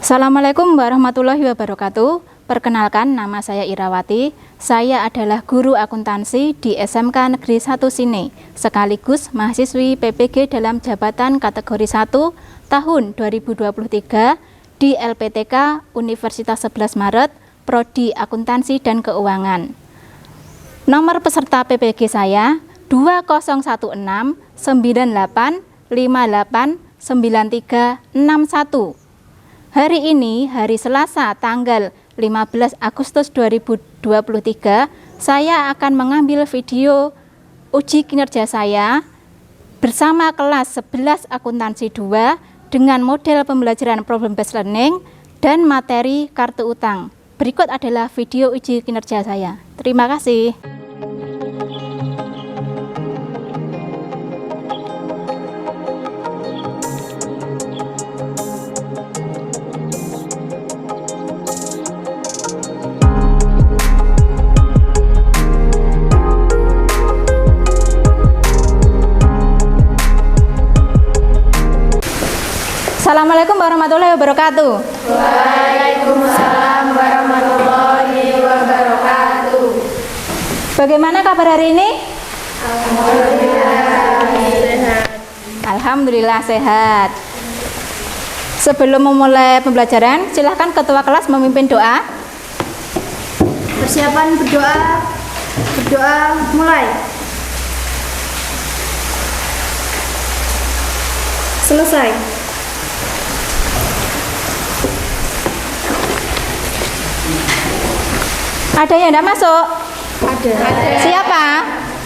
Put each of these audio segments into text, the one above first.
Assalamualaikum warahmatullahi wabarakatuh. Perkenalkan, nama saya Irawati. Saya adalah guru akuntansi di SMK Negeri 1 Sine, sekaligus mahasiswi PPG dalam jabatan kategori 1 tahun 2023 di LPTK Universitas 11 Maret, Prodi Akuntansi dan Keuangan. Nomor peserta PPG saya 2016 98 58 9361. Hari ini, hari Selasa, tanggal 15 Agustus 2023, saya akan mengambil video uji kinerja saya bersama kelas 11 Akuntansi 2 dengan model pembelajaran problem based learning dan materi kartu utang. Berikut adalah video uji kinerja saya. Terima kasih. Assalamualaikum warahmatullahi wabarakatuh. Waalaikumsalam warahmatullahi wabarakatuh. Bagaimana kabar hari ini? Alhamdulillah sehat. Alhamdulillah sehat. Sebelum memulai pembelajaran, silahkan ketua kelas memimpin doa. Persiapan berdoa. Berdoa mulai. Selesai. Ada yang tidak masuk? Ada. Siapa?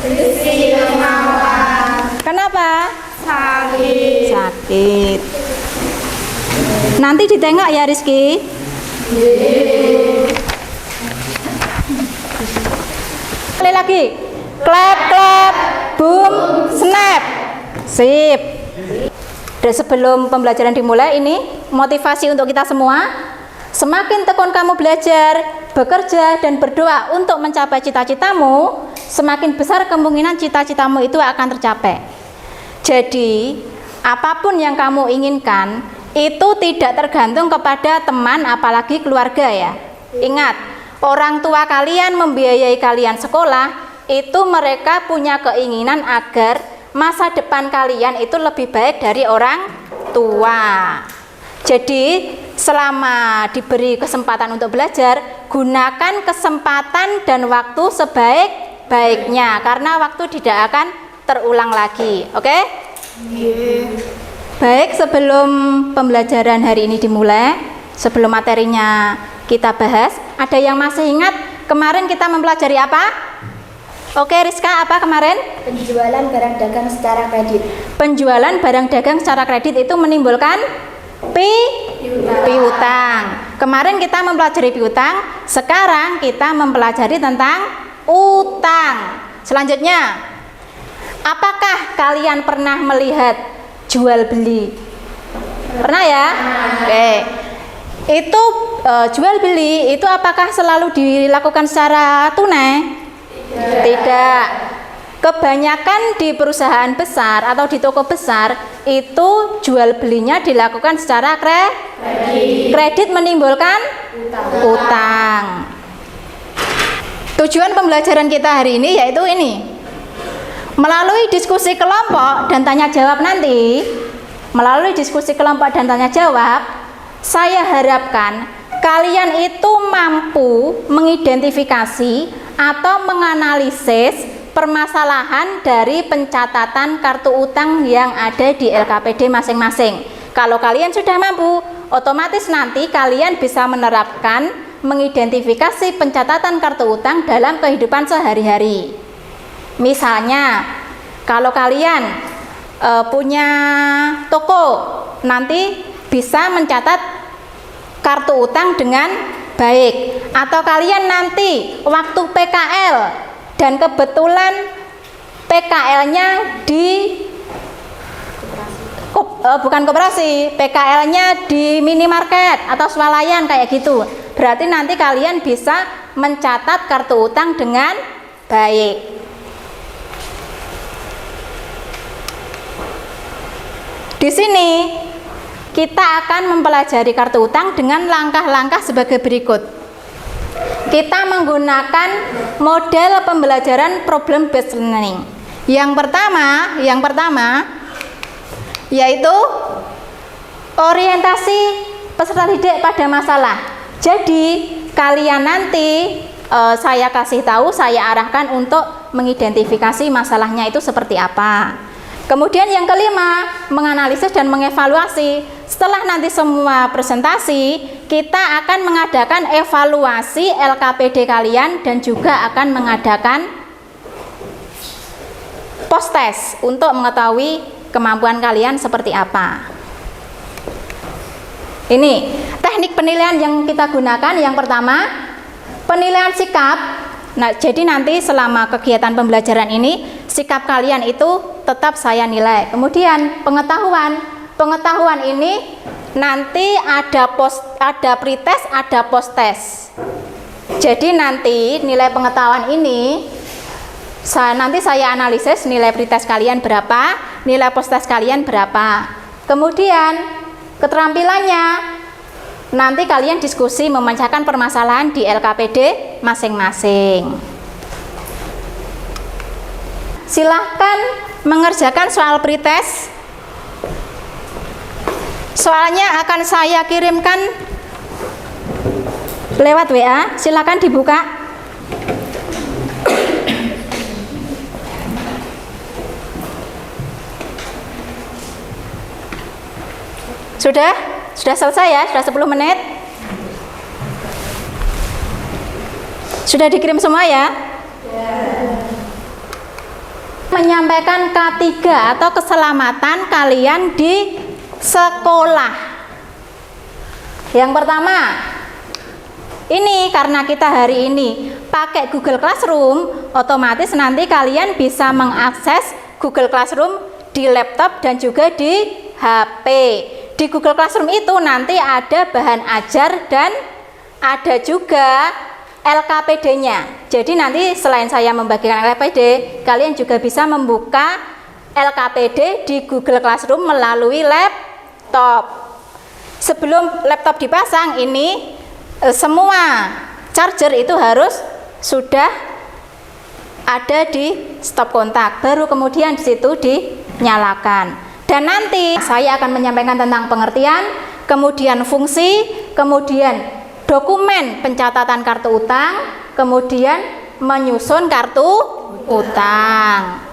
Rizky Kemauan. Kenapa? Sakit. Sakit. Nanti ditengok ya Rizky. Sekali lagi. Clap, clap, boom, snap. Sip. Dan sebelum pembelajaran dimulai, ini motivasi untuk kita semua. Semakin tekun kamu belajar, bekerja, dan berdoa untuk mencapai cita-citamu, semakin besar kemungkinan cita-citamu itu akan tercapai. Jadi, apapun yang kamu inginkan, itu tidak tergantung kepada teman, apalagi keluarga ya. Ingat, orang tua kalian membiayai kalian sekolah, itu mereka punya keinginan agar masa depan kalian itu lebih baik dari orang tua. Jadi, selama diberi kesempatan untuk belajar, gunakan kesempatan dan waktu sebaik-baiknya, karena waktu tidak akan terulang lagi. Oke? Baik, sebelum pembelajaran hari ini dimulai, sebelum materinya kita bahas, ada yang masih ingat kemarin kita mempelajari apa? Oke, Rizka, apa kemarin? Penjualan barang dagang secara kredit. Penjualan barang dagang secara kredit itu menimbulkan piutang. Kemarin kita mempelajari piutang, sekarang kita mempelajari tentang utang. Selanjutnya, apakah kalian pernah melihat jual beli? Pernah ya? Oke. Itu jual beli itu apakah selalu dilakukan secara tunai? Tidak. Kebanyakan di perusahaan besar atau di toko besar itu jual belinya dilakukan secara kredit. Kredit menimbulkan utang. Tujuan pembelajaran kita hari ini yaitu ini. Melalui diskusi kelompok dan tanya jawab nanti, melalui diskusi kelompok dan tanya jawab, saya harapkan kalian itu mampu mengidentifikasi atau menganalisis permasalahan dari pencatatan kartu utang yang ada di LKPD masing-masing. Kalau kalian sudah mampu, otomatis nanti kalian bisa menerapkan mengidentifikasi pencatatan kartu utang dalam kehidupan sehari-hari. Misalnya, kalau kalian punya toko, nanti bisa mencatat kartu utang dengan baik. Atau kalian nanti waktu PKL dan kebetulan PKL-nya di bukan koperasi, PKL-nya di minimarket atau swalayan kayak gitu. Berarti nanti kalian bisa mencatat kartu utang dengan baik. Di sini kita akan mempelajari kartu utang dengan langkah-langkah sebagai berikut. Kita menggunakan model pembelajaran problem based learning. Yang pertama yaitu orientasi peserta didik pada masalah. Jadi kalian nanti saya kasih tahu, saya arahkan untuk mengidentifikasi masalahnya itu seperti apa. Kemudian yang kelima, menganalisis dan mengevaluasi. Setelah nanti semua presentasi, kita akan mengadakan evaluasi LKPD kalian dan juga akan mengadakan post test untuk mengetahui kemampuan kalian seperti apa. Ini teknik penilaian yang kita gunakan. Yang pertama, penilaian sikap. Nah, jadi nanti selama kegiatan pembelajaran ini, sikap kalian itu tetap saya nilai. Kemudian pengetahuan ini nanti ada pretest, ada post test. Jadi nanti nilai pengetahuan ini nanti saya analisis nilai pretest kalian berapa, nilai post test kalian berapa. Kemudian keterampilannya nanti kalian diskusi memecahkan permasalahan di LKPD masing-masing. Silahkan mengerjakan soal pretest. Soalnya akan saya kirimkan lewat WA. Silahkan dibuka. Sudah selesai ya, sudah 10 menit. Sudah dikirim semua ya? Menyampaikan K3 atau keselamatan kalian di sekolah. Yang pertama, ini karena kita hari ini pakai Google Classroom, otomatis nanti kalian bisa mengakses Google Classroom di laptop dan juga di HP. Di Google Classroom itu nanti ada bahan ajar dan ada juga LKPD-nya. Jadi nanti selain saya membagikan LKPD, kalian juga bisa membuka LKPD di Google Classroom melalui laptop. Sebelum laptop dipasang ini semua charger itu harus sudah ada di stop kontak, baru kemudian di situ dinyalakan. Dan nanti saya akan menyampaikan tentang pengertian, kemudian fungsi, kemudian dokumen pencatatan kartu utang, kemudian menyusun kartu utang.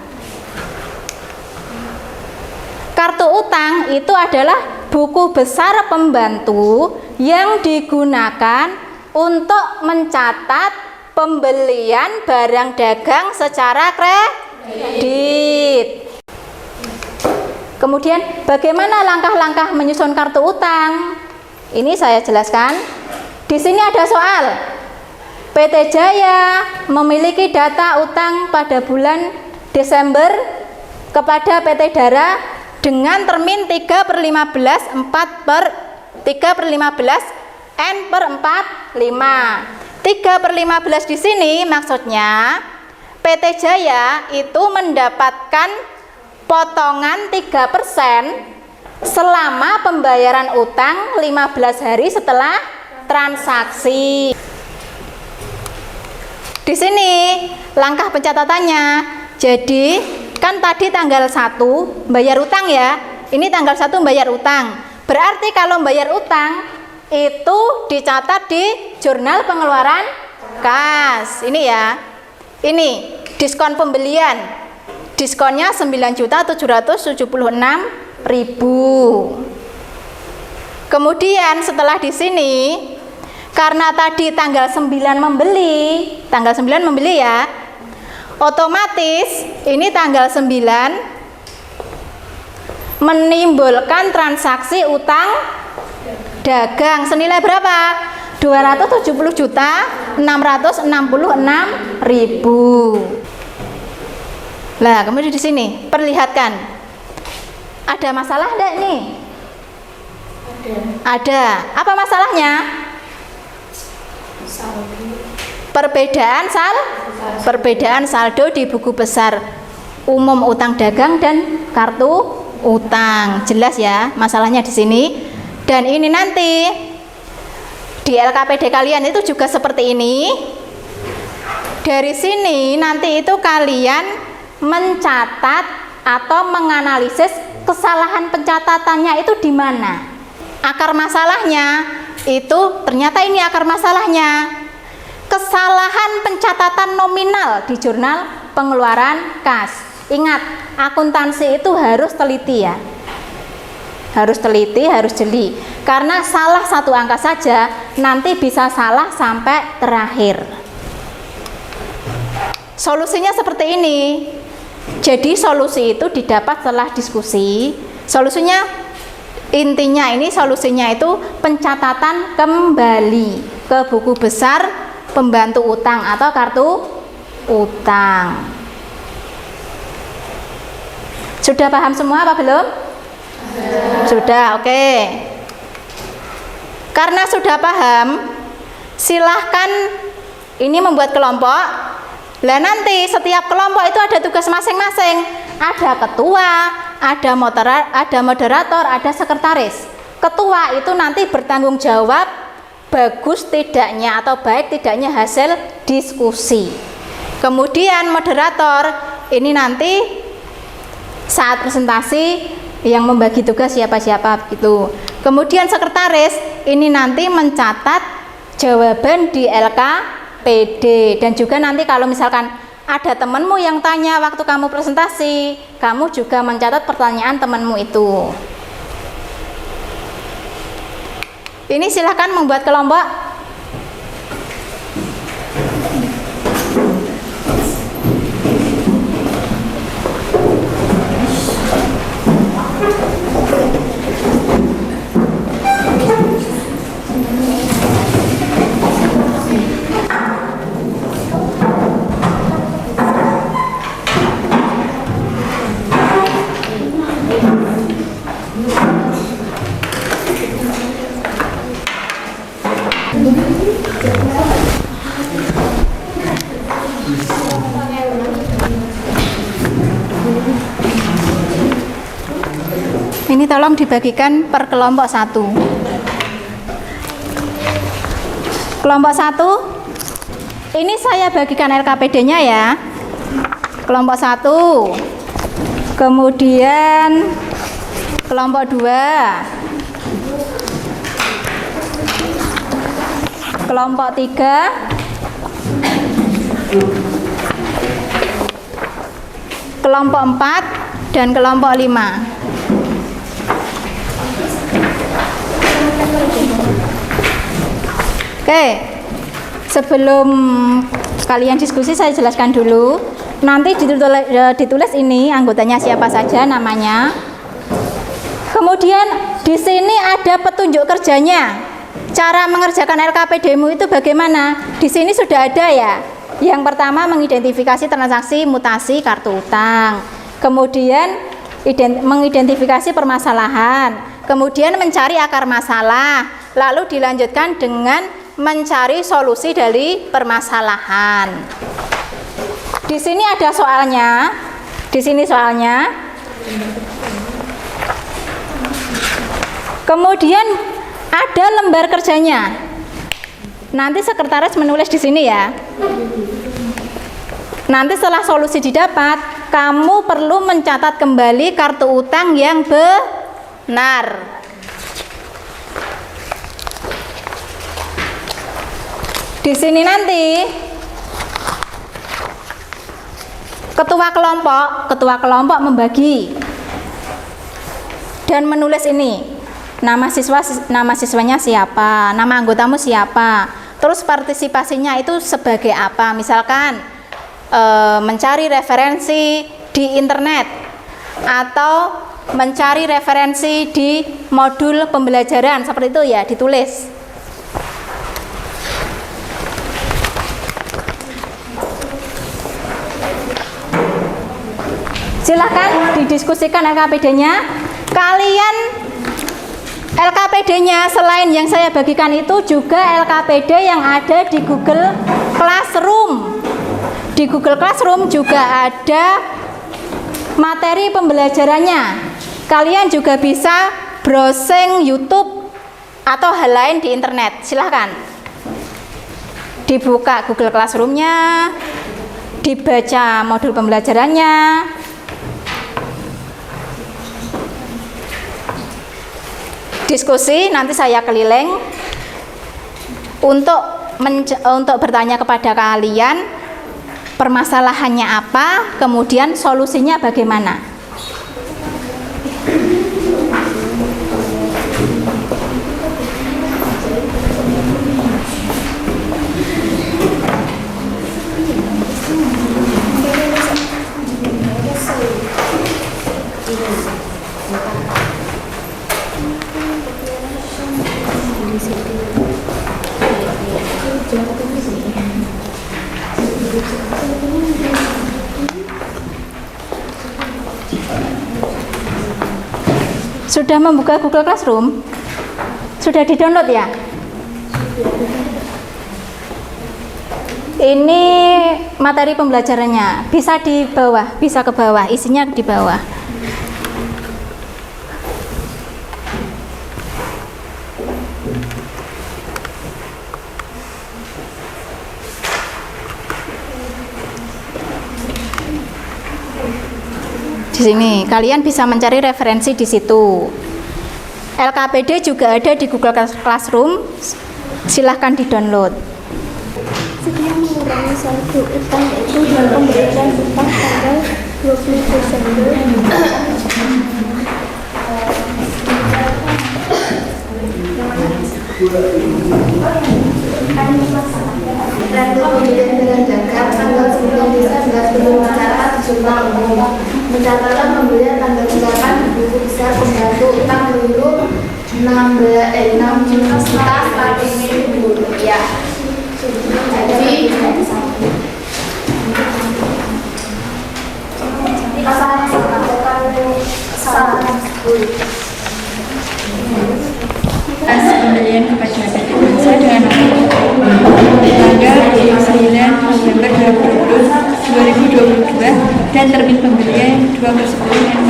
Kartu utang itu adalah buku besar pembantu yang digunakan untuk mencatat pembelian barang dagang secara kredit. Kemudian bagaimana langkah-langkah menyusun kartu utang? Ini saya jelaskan. Di sini ada soal. PT Jaya memiliki data utang pada bulan Desember kepada PT Dara dengan termin 3/15, 3/15 N/45. 3/15 di sini maksudnya PT Jaya itu mendapatkan potongan 3% selama pembayaran utang 15 hari setelah transaksi. Di sini langkah pencatatannya. Jadi kan tadi tanggal 1 bayar utang ya. Ini tanggal 1 bayar utang. Berarti kalau bayar utang itu dicatat di jurnal pengeluaran kas. Ini ya. Ini diskon pembelian. Diskonnya 9.776.000. Kemudian setelah di sini karena tadi tanggal 9 membeli ya, otomatis ini tanggal 9 menimbulkan transaksi utang dagang senilai berapa? 270.666.000. Nah, kemudian di sini perlihatkan ada masalah enggak nih? Ada. Apa masalahnya? Perbedaan saldo di buku besar umum utang dagang dan kartu utang. Jelas ya masalahnya di sini. Dan ini nanti di LKPD kalian itu juga seperti ini. Dari sini nanti itu kalian mencatat atau menganalisis kesalahan pencatatannya itu di mana. Akar masalahnya itu ternyata ini akar masalahnya. Kesalahan pencatatan nominal di jurnal pengeluaran kas. Ingat, akuntansi itu harus teliti ya. Harus teliti, harus jeli. Karena salah satu angka saja nanti bisa salah sampai terakhir. Solusinya seperti ini. Jadi solusi itu didapat setelah diskusi. Solusinya intinya ini solusinya itu pencatatan kembali ke buku besar pembantu utang atau kartu utang. Sudah paham semua apa belum? Sudah, oke. Karena sudah paham, silahkan ini membuat kelompok. Lah nanti setiap kelompok itu ada tugas masing-masing. Ada ketua, ada moderator, ada sekretaris. Ketua itu nanti bertanggung jawab bagus tidaknya atau baik tidaknya hasil diskusi. Kemudian moderator ini nanti saat presentasi yang membagi tugas siapa-siapa gitu. Kemudian sekretaris ini nanti mencatat jawaban di LKPD, dan juga nanti kalau misalkan ada temanmu yang tanya waktu kamu presentasi, kamu juga mencatat pertanyaan temanmu itu. Ini silahkan membuat kelompok. Ini tolong dibagikan per kelompok 1. Kelompok 1 ini saya bagikan LKPD-nya ya. Kelompok 1. Kemudian kelompok 2. Kelompok 3. Kelompok 4 dan kelompok 5. Oke, sebelum kalian diskusi saya jelaskan dulu. Nanti ditulis ini anggotanya siapa saja namanya. Kemudian di sini ada petunjuk kerjanya. Cara mengerjakan LKPD-mu itu bagaimana? Di sini sudah ada ya. Yang pertama mengidentifikasi transaksi mutasi kartu utang. Kemudian mengidentifikasi permasalahan. Kemudian mencari akar masalah. Lalu dilanjutkan dengan mencari solusi dari permasalahan. Di sini ada soalnya. Di sini soalnya. Kemudian ada lembar kerjanya. Nanti sekretaris menulis di sini ya. Nanti setelah solusi didapat, kamu perlu mencatat kembali kartu utang yang benar. Di sini nanti ketua kelompok membagi dan menulis ini nama siswanya siapa, nama anggotamu siapa, terus partisipasinya itu sebagai apa, misalkan mencari referensi di internet atau mencari referensi di modul pembelajaran, seperti itu ya, ditulis. Silahkan didiskusikan LKPD-nya. Kalian LKPD-nya selain yang saya bagikan itu juga LKPD yang ada di Google Classroom. Di Google Classroom juga ada materi pembelajarannya. Kalian juga bisa browsing YouTube atau hal lain di internet. Silahkan dibuka Google Classroom-nya, dibaca modul pembelajarannya. Diskusi, nanti saya keliling untuk bertanya kepada kalian permasalahannya apa, kemudian solusinya bagaimana. Sudah membuka Google Classroom? Sudah di-download ya? Ini materi pembelajarannya. Bisa di bawah, bisa ke bawah, isinya di bawah. Di sini kalian bisa mencari referensi di situ. LKPD juga ada di Google Classroom. Silahkan di-download. Setelah mengurangi saldo utang itu dan pemberian utang tanggal 20 Desember dan pemberian dengan dagang tanggal 9 Desember belum mencatat jumlah umum. Mencatatkan pembelian tanggal 8 buku besar pembantu utang keliru 6 juta 100.000 rupiah. Jadi pembelian kepada PT Bangsa dengan tanggal 29 November 2022 dan terbit pembelian 2/10 yang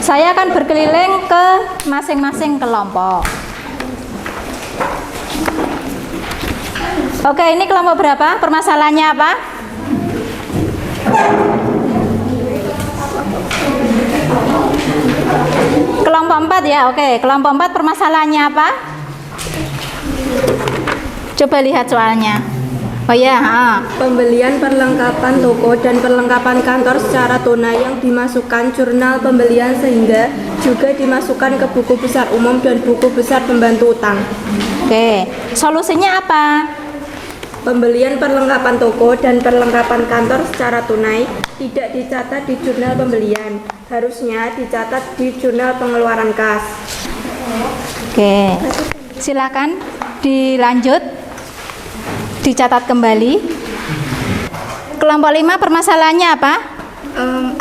Saya akan berkeliling ke masing-masing kelompok. Oke, ini kelompok berapa? Permasalahannya apa? Kelompok 4 ya, oke. Kelompok 4 permasalahannya apa? Coba lihat soalnya. Oh ya, Pembelian perlengkapan toko dan perlengkapan kantor secara tunai yang dimasukkan jurnal pembelian sehingga juga dimasukkan ke buku besar umum dan buku besar pembantu utang. Oke, solusinya apa? Pembelian perlengkapan toko dan perlengkapan kantor secara tunai tidak dicatat di jurnal pembelian, harusnya dicatat di jurnal pengeluaran kas. Oke, silakan dilanjut. Dicatat kembali. Kelompok 5 permasalahannya apa?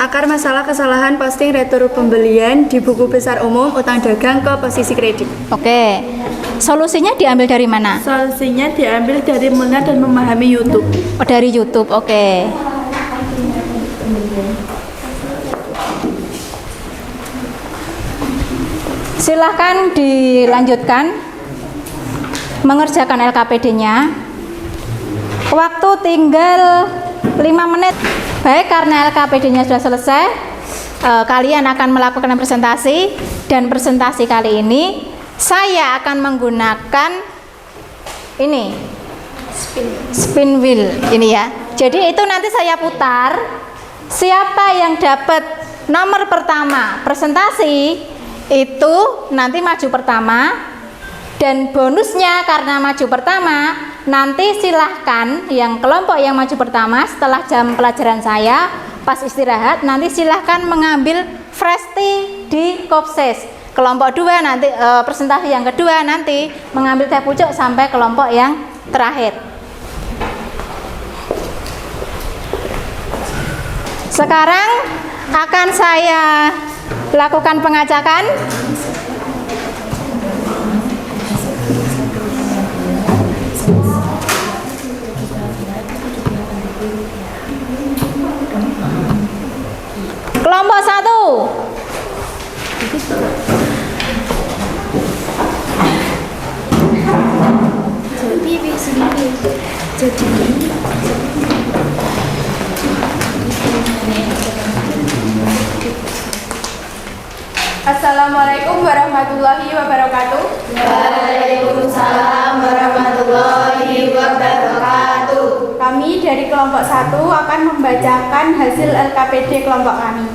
akar masalah kesalahan posting retur pembelian di buku besar umum utang dagang ke posisi kredit. Oke. Solusinya diambil dari mana? Solusinya diambil dari mengenal dan memahami YouTube. Oh, dari YouTube. Oke. Silahkan dilanjutkan mengerjakan LKPD-nya. Waktu tinggal 5 menit. Baik, karena LKPD-nya sudah selesai, kalian akan melakukan presentasi, dan presentasi kali ini saya akan menggunakan ini spin wheel ini ya. Jadi itu nanti saya putar, siapa yang dapat nomor pertama presentasi itu nanti maju pertama, dan bonusnya karena maju pertama nanti silahkan yang kelompok yang maju pertama setelah jam pelajaran saya pas istirahat nanti silahkan mengambil fresh tea di Kopses. Kelompok 2 nanti presentasi yang kedua nanti mengambil teh pucuk sampai kelompok yang terakhir. Sekarang akan saya lakukan pengacakan. Kelompok 1. Assalamualaikum warahmatullahi wabarakatuh. Waalaikumsalam warahmatullahi wabarakatuh. Kami dari kelompok 1 akan membacakan hasil LKPD kelompok kami.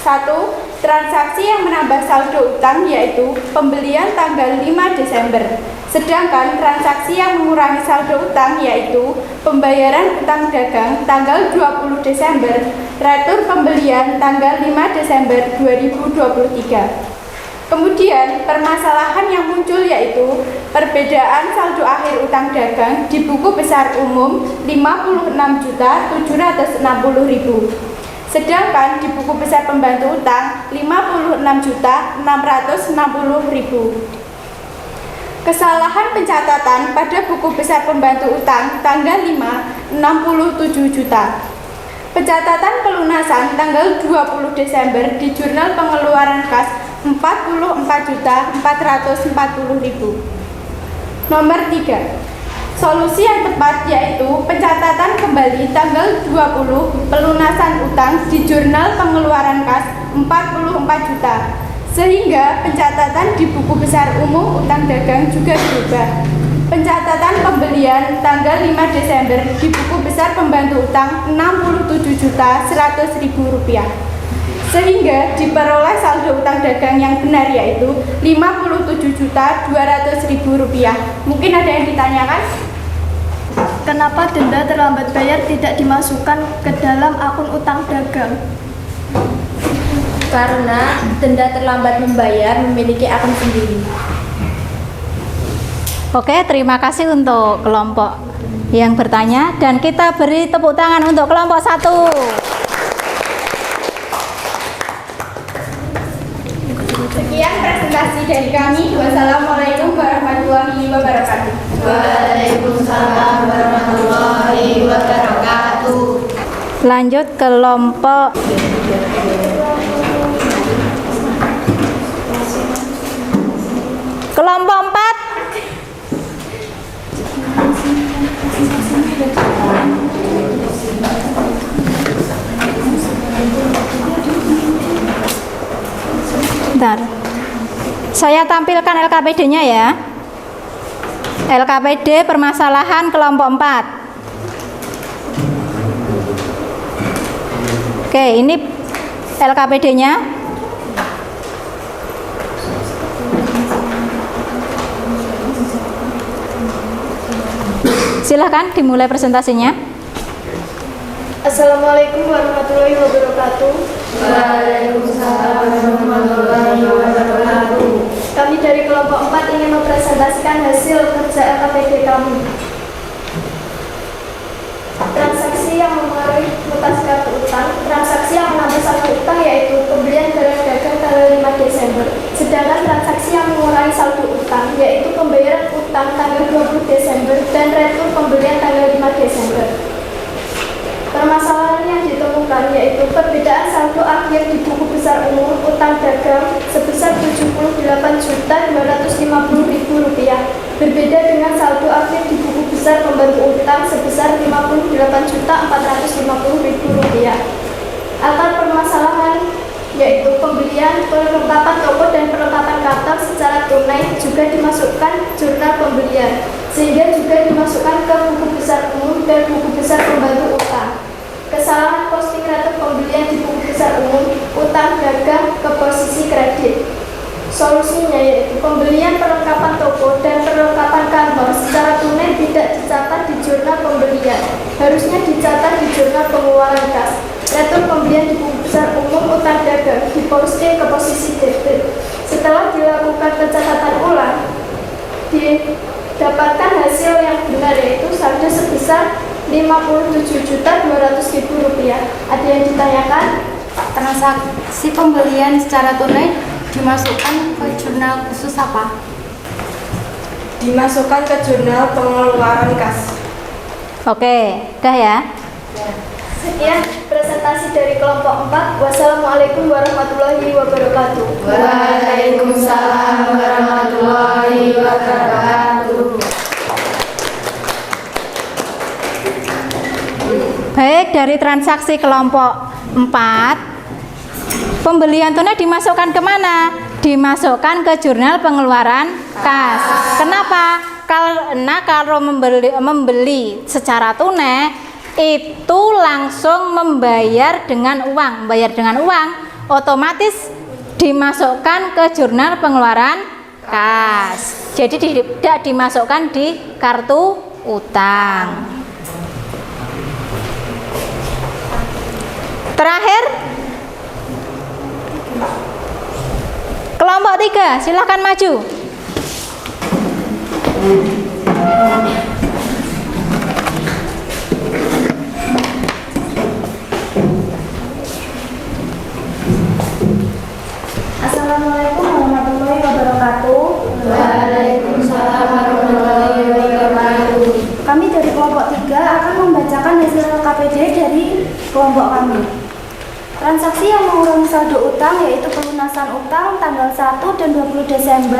1. Transaksi yang menambah saldo utang yaitu pembelian tanggal 5 Desember. Sedangkan transaksi yang mengurangi saldo utang yaitu pembayaran utang dagang tanggal 20 Desember, retur pembelian tanggal 5 Desember 2023. Kemudian permasalahan yang muncul yaitu perbedaan saldo akhir utang dagang di buku besar umum 56.760.000. Sedangkan di buku besar pembantu utang 56.660.000. Kesalahan pencatatan pada buku besar pembantu utang tanggal 5 67 juta. Pencatatan pelunasan tanggal 20 Desember di jurnal pengeluaran kas 44.440.000. Nomor 3. Solusi yang tepat yaitu pencatatan kembali tanggal 20 pelunasan utang di jurnal pengeluaran kas 44 juta. Sehingga pencatatan di buku besar umum utang dagang juga berubah. Pencatatan pembelian tanggal 5 Desember di buku besar pembantu utang Rp67.100.000. Sehingga diperoleh saldo utang dagang yang benar yaitu Rp57.200.000. Mungkin ada yang ditanyakan? Kenapa denda terlambat bayar tidak dimasukkan ke dalam akun utang dagang? Karena denda terlambat membayar memiliki akun sendiri. Oke, terima kasih untuk kelompok yang bertanya dan kita beri tepuk tangan untuk kelompok 1. Sekian presentasi dari kami. Wassalamualaikum warahmatullahi wabarakatuh. Waalaikumsalam warahmatullahi wabarakatuh. Lanjut kelompok kelompok 4. Bentar. Saya tampilkan LKPD-nya ya. LKPD permasalahan kelompok 4. Oke, ini LKPD-nya. Silahkan dimulai presentasinya. Assalamualaikum warahmatullahi wabarakatuh. Waalaikumsalam warahmatullahi wabarakatuh. Kami dari kelompok 4 ingin mempresentasikan hasil kerja LKPD kami. Transaksi yang mengaruhi mutasi kartu utang. Transaksi yang menambah saldo utang yaitu pembelian barang dagang tanggal 5 Desember. Sedangkan transaksi yang mengurangi saldo utang yaitu pembayaran utang tanggal 20 Desember dan retur pembelian tanggal 5 Desember. Permasalahan yang ditemukan yaitu perbedaan saldo akhir di buku besar umum utang dagang sebesar Rp77.250.000 berbeda dengan saldo akhir di buku besar pembantu utang sebesar Rp58.450.000. Akar permasalahan yaitu pembelian, perlengkapan toko dan perlengkapan kantor secara tunai juga dimasukkan jurnal pembelian sehingga juga dimasukkan ke buku besar umum dan buku besar pembantu utang. Kesalahan posting retur pembelian di buku besar umum utang dagang ke posisi kredit. Solusinya yaitu pembelian perlengkapan toko dan perlengkapan kantor secara tunai tidak dicatat di jurnal pembelian, harusnya dicatat di jurnal pengeluaran kas. Retur pembelian di buku besar umum utang dagang diposting ke posisi debit. Setelah dilakukan pencatatan ulang, didapatkan hasil yang benar yaitu saldo sebesar Rp57.200.000. Ada yang ditanyakan? Transaksi pembelian secara tunai dimasukkan ke jurnal khusus apa? Dimasukkan ke jurnal pengeluaran kas. Oke, dah ya. Sekian presentasi dari kelompok 4. Wassalamualaikum warahmatullahi wabarakatuh. Waalaikumsalam warahmatullahi wabarakatuh. Baik, dari transaksi kelompok 4, pembelian tunai dimasukkan kemana? Dimasukkan ke jurnal pengeluaran kas. Kenapa? Karena kalau membeli secara tunai itu langsung membayar dengan uang. Bayar dengan uang otomatis dimasukkan ke jurnal pengeluaran kas. Jadi tidak dimasukkan di kartu utang. Terakhir, kelompok 3, silahkan maju. Assalamualaikum warahmatullahi wabarakatuh. Waalaikumsalam warahmatullahi wabarakatuh. Kami dari kelompok 3 akan membacakan hasil KPD dari kelompok kami. Transaksi yang mengurangi saldo utang yaitu pelunasan utang tanggal 1 dan 20 Desember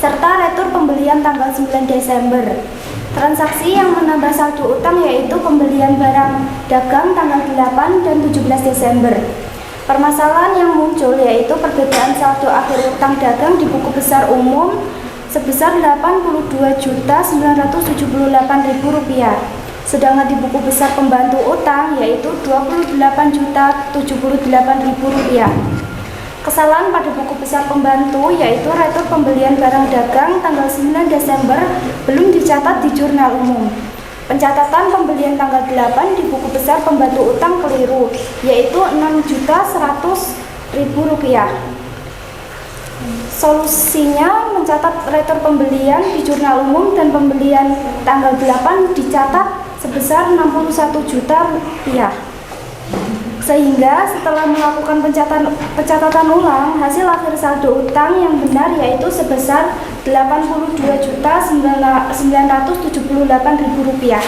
serta retur pembelian tanggal 9 Desember. Transaksi yang menambah saldo utang yaitu pembelian barang dagang tanggal 8 dan 17 Desember. Permasalahan yang muncul yaitu perbedaan saldo akhir utang dagang di buku besar umum sebesar Rp82.978.000. Sedangkan di buku besar pembantu utang yaitu Rp28.078.000. Kesalahan pada buku besar pembantu yaitu retur pembelian barang dagang tanggal 9 Desember belum dicatat di jurnal umum. Pencatatan pembelian tanggal 8 di buku besar pembantu utang keliru yaitu Rp6.100.000. Solusinya mencatat retur pembelian di jurnal umum dan pembelian tanggal 8 dicatat sebesar Rp61 juta. Sehingga setelah melakukan pencatatan ulang, hasil akhir saldo utang yang benar yaitu sebesar Rp82.978.000.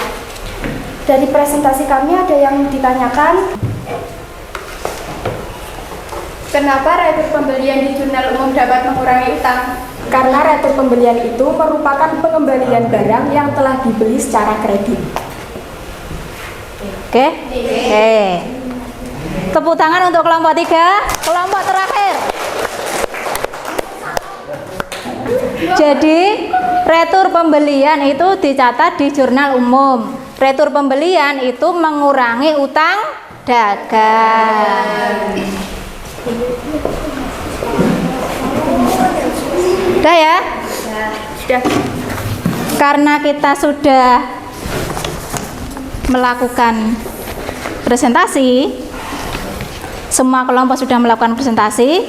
Dari presentasi kami ada yang ditanyakan. Kenapa retur pembelian di jurnal umum dapat mengurangi utang? Karena retur pembelian itu merupakan pengembalian barang yang telah dibeli secara kredit. Oke. Tepuk tangan untuk kelompok 3. Kelompok terakhir. Jadi retur pembelian itu dicatat di jurnal umum. Retur pembelian itu mengurangi utang dagang. Udah ya? Sudah. Karena kita sudah melakukan presentasi, semua kelompok sudah melakukan presentasi,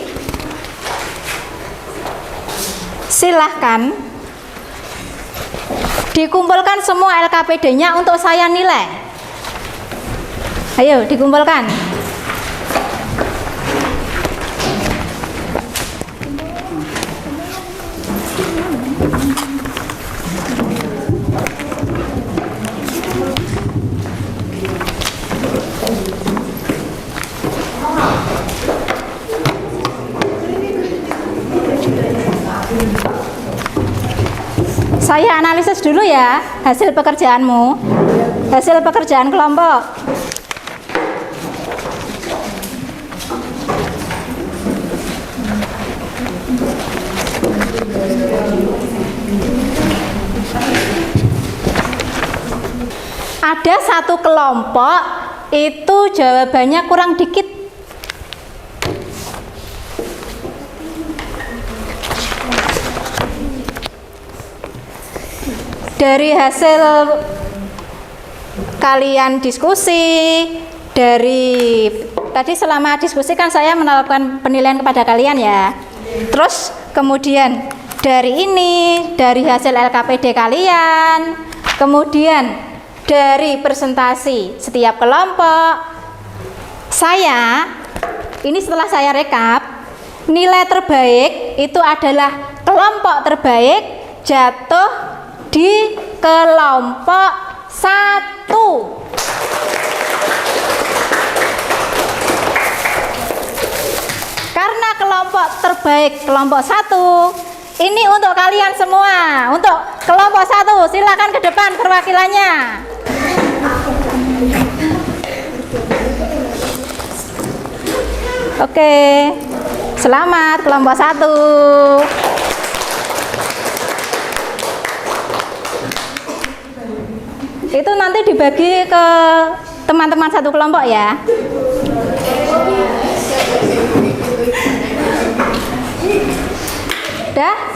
silahkan dikumpulkan semua LKPD-nya untuk saya nilai. Ayo dikumpulkan. Saya analisis dulu ya hasil pekerjaanmu, hasil pekerjaan kelompok. Ada satu kelompok itu jawabannya kurang dikit. Dari hasil kalian diskusi, dari tadi selama diskusi kan saya melakukan penilaian kepada kalian ya. Terus kemudian dari ini, dari hasil LKPD kalian, kemudian dari presentasi setiap kelompok, ini setelah saya rekap, nilai terbaik itu adalah kelompok terbaik jatuh di kelompok 1. Karena kelompok terbaik kelompok 1 ini untuk kalian semua, untuk kelompok 1, silakan ke depan perwakilannya. Oke, selamat kelompok 1. Itu nanti dibagi ke teman-teman satu kelompok ya. Udah?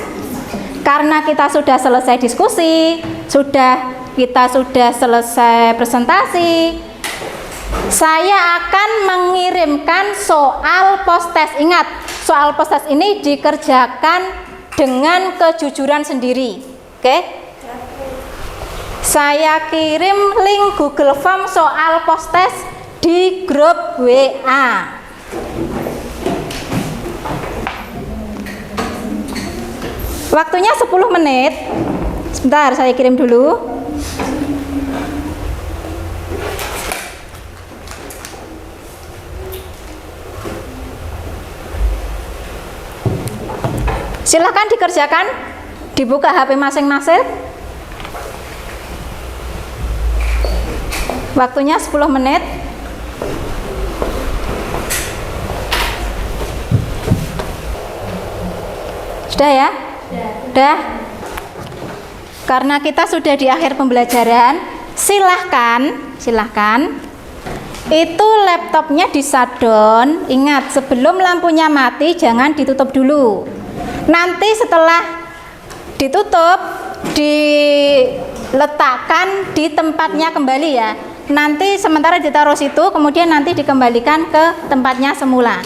Karena kita sudah selesai diskusi, kita sudah selesai presentasi, saya akan mengirimkan soal post-test. Ingat, soal post-test ini dikerjakan dengan kejujuran sendiri. Oke? Saya kirim link Google Form soal post-test di grup WA. Waktunya 10 menit. Sebentar, saya kirim dulu. Silahkan dikerjakan, dibuka HP masing-masing. Waktunya 10 menit. Sudah ya? Sudah. Karena kita sudah di akhir pembelajaran, silahkan itu laptopnya di shutdown. Ingat, sebelum lampunya mati jangan ditutup dulu. Nanti setelah ditutup, diletakkan di tempatnya kembali ya. Nanti sementara ditaruh situ, kemudian nanti dikembalikan ke tempatnya semula.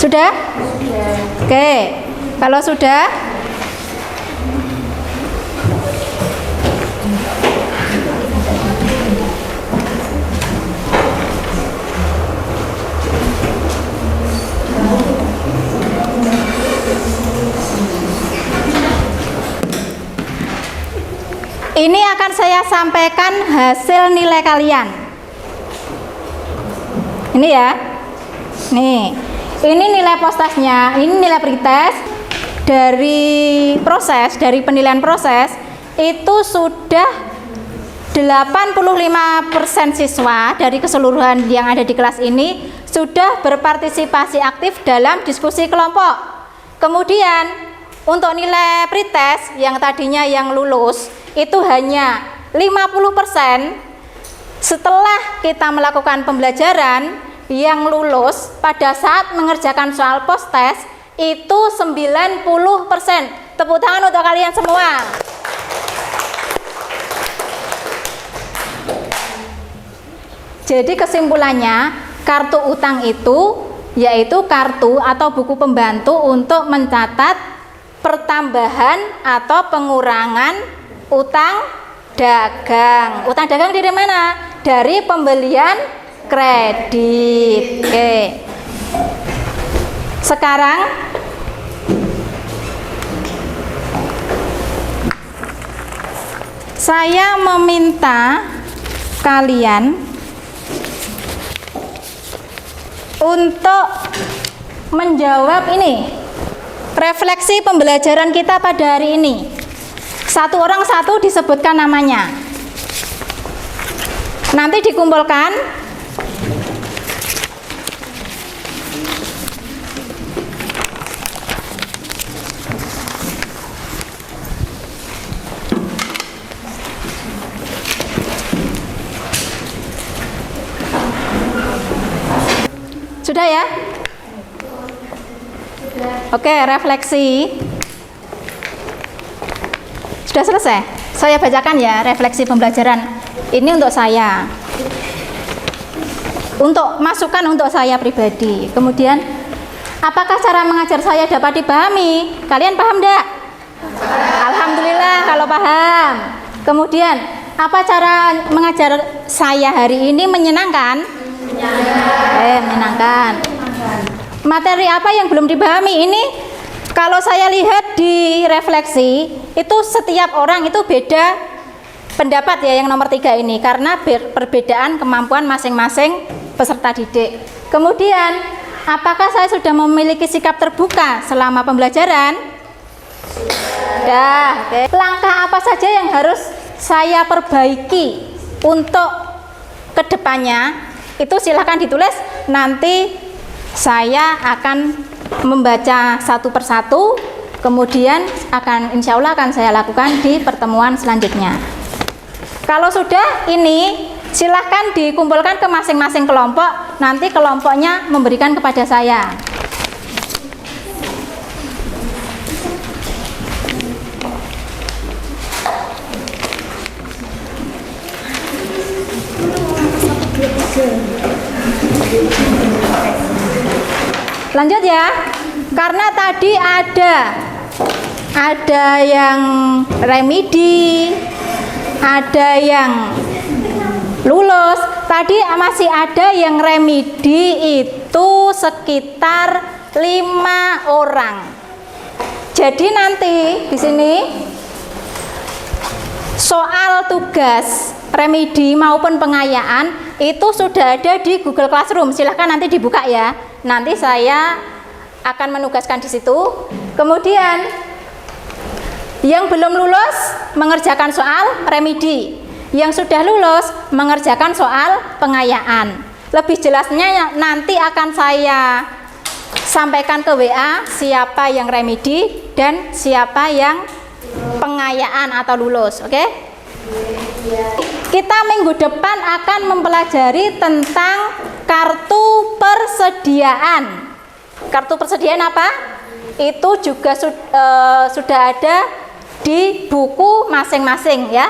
Sudah? Oke, kalau sudah, ini akan saya sampaikan hasil nilai kalian. Ini ya, nih. Ini nilai post-testnya, ini nilai pretest dari penilaian proses itu sudah 85% siswa dari keseluruhan yang ada di kelas ini sudah berpartisipasi aktif dalam diskusi kelompok. Kemudian untuk nilai pretest yang tadinya yang lulus itu hanya 50%. Setelah kita melakukan pembelajaran, yang lulus pada saat mengerjakan soal post-test itu 90%. Tepuk tangan untuk kalian semua. Jadi kesimpulannya, kartu utang itu yaitu kartu atau buku pembantu untuk mencatat pertambahan atau pengurangan utang dagang. Utang dagang dari mana? Dari pembelian kredit. Oke. Sekarang saya meminta kalian untuk menjawab ini, refleksi pembelajaran kita pada hari ini. Satu orang satu disebutkan namanya. Nanti dikumpulkan. Sudah ya? Oke, refleksi. Sudah selesai? Saya bacakan ya refleksi pembelajaran. Ini untuk saya. untuk masukan untuk saya pribadi. Kemudian, apakah cara mengajar saya dapat dipahami? Kalian paham enggak? Alhamdulillah kalau paham. Kemudian, apa cara mengajar saya hari ini menyenangkan? Menyenangkan. Materi apa yang belum dipahami ini? Kalau saya lihat di refleksi, itu setiap orang itu beda pendapat ya, yang nomor 3 ini, karena perbedaan kemampuan masing-masing peserta didik. Kemudian, apakah saya sudah memiliki sikap terbuka selama pembelajaran? Sudah. Oke. Langkah apa saja yang harus saya perbaiki untuk kedepannya? Itu silahkan ditulis, nanti saya akan membaca satu persatu, kemudian insya Allah akan saya lakukan di pertemuan selanjutnya. Kalau sudah ini, silahkan dikumpulkan ke masing-masing kelompok, nanti kelompoknya memberikan kepada saya. Lanjut ya, karena tadi ada yang remedi, ada yang lulus. Tadi masih ada yang remedi itu sekitar 5 orang. Jadi nanti di sini soal tugas remedi maupun pengayaan itu sudah ada di Google Classroom. Silahkan nanti dibuka ya. Nanti saya akan menugaskan di situ. Kemudian yang belum lulus mengerjakan soal remedi, yang sudah lulus mengerjakan soal pengayaan. Lebih jelasnya nanti akan saya sampaikan ke WA siapa yang remedi dan siapa yang pengayaan atau lulus. Oke? Kita minggu depan akan mempelajari tentang kartu persediaan. Kartu persediaan apa? Itu juga sudah ada di buku masing-masing ya.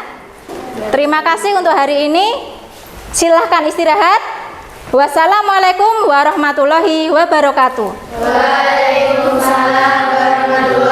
Terima kasih untuk hari ini. Silahkan istirahat. Wassalamualaikum warahmatullahi wabarakatuh. Waalaikumsalam warahmatullahi wabarakatuh.